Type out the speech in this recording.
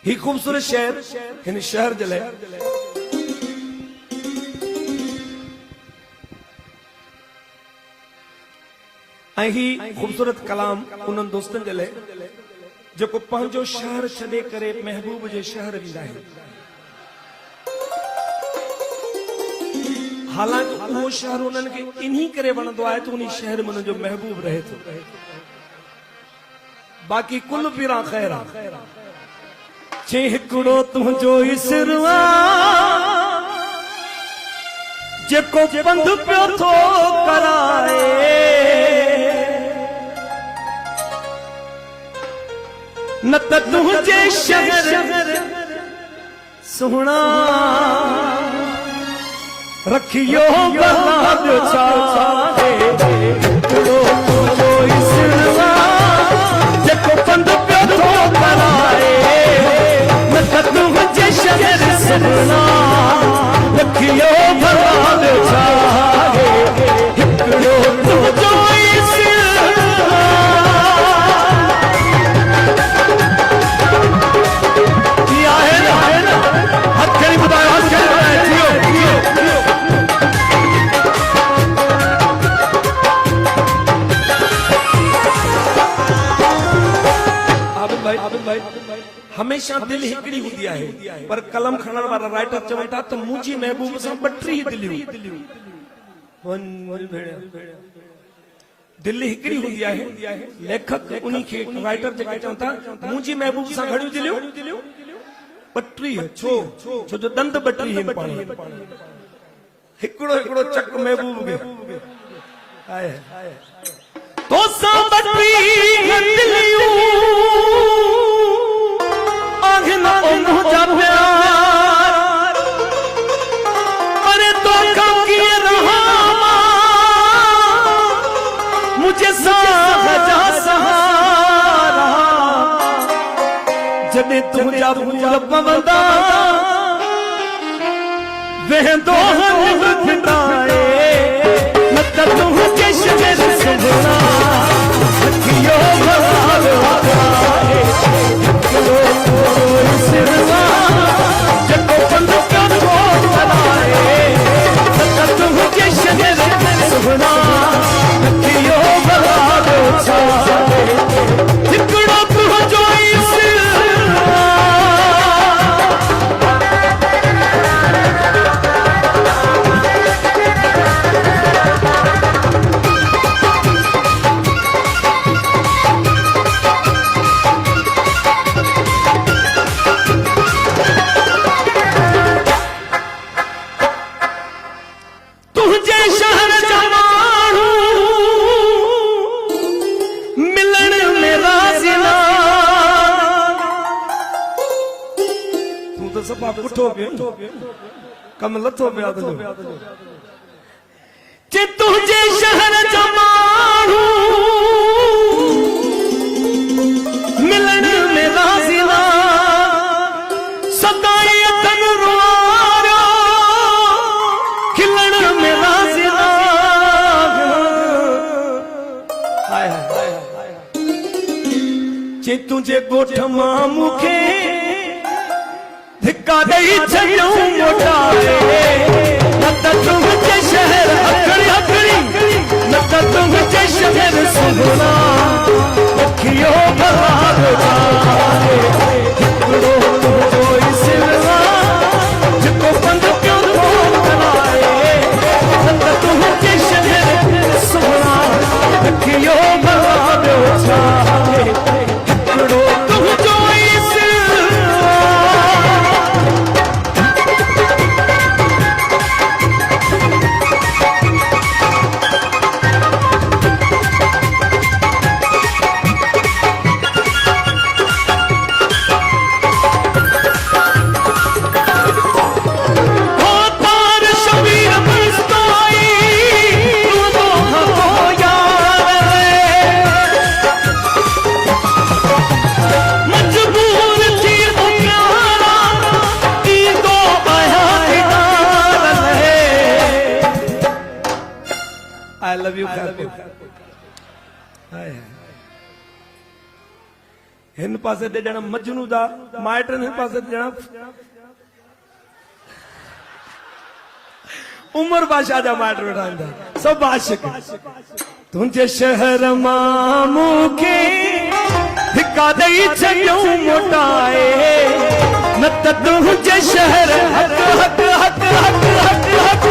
ही खूबसूरत शहर हिन शहर जे लाइ ऐं ही खूबसूरत कलाम उन्हनि दोस्तनि जे लाइ जेको पंहिंजो शहर छॾे करे महबूब जे शहर वेंदा आहिनि। हालांकि उहो शहर उन्हनि खे इन्ही करे वणंदो आहे त उन शहर में उन्हनि जो महबूब रहे थो। बाक़ी कुल पीरा ख़ैर आहे चे हिकिड़ो तुंहिंजो इसरवा जेको बंद पियो थो कराए न त तुंहिंजे शहर सुहिणा रखियो बलाद छाहे हिकिड़ो तुंहिंजो इसरवा जेको बंद पियो थो कराए न त तुंहिंजे शहर सुहिणा रखियो बलाद छाहे हिकिड़ो तुंहिंजो हमेशा दिल हिकड़ी हूंदी आहे पर कलम खणण वारा राइटर चवनि था त मुंहिंजी महबूब सां 32 दिलियूं दिल हिकड़ी हूंदी आहे। लेखक उन्ही खे राइटर जेके चवनि था मुंहिंजी महबूब सां घणियूं दिलियूं 32 छो जो दंद 32 आहिनि पाण हिकिड़ो हिकिड़ो चक महबूब खे आहे तो सां 32 दिलियूं आगना मुझा प्यार अरे तो कम किए रहा मुझे साजा सहारा जॾहिं तुंहिंजा फूल पवंदा वेंदो हंधाए न त तुंहिंजे शहर सुहिणा रखियो बलाद छाहे जेको बंद पियो थो कराए न त तुंहिंजे शहर सुहिणा रखियो बलाद छाहे हिकिड़ो तुंहिंजो कम लथो पिया जे तुंहिंजे शहर जा माण्हू मिलण में राज़ी न सदाई तन रुआरा खिलण में राज़ी न जे तुंहिंजे ॻोठ मां मूंखे धिक्का ॾेई छॾियो मोटाए न त तुंहिंजे शहर अकड़ी न त तुंहिंजे शहर सुहिणा रखियो बलाद छाहे हिकिड़ो तुंहिंजो इसरवा जेको बंद पियो थो कराए न त तुंहिंजे शहर सुहिणा रखियो बलाद छाहे हिकिड़ो तुंहिंजो हिन पासे ते ॼण मजनू दा माइट हिन पासे ते ॼण उमर बादशाह जा माइट वेठा आहिनि सब आशिक तुंहिंजे शहर मां मूंखे धिका ॾेई छॾियूं मोटाए न त तुंहिंजे शहर हक हक हक हक हक हक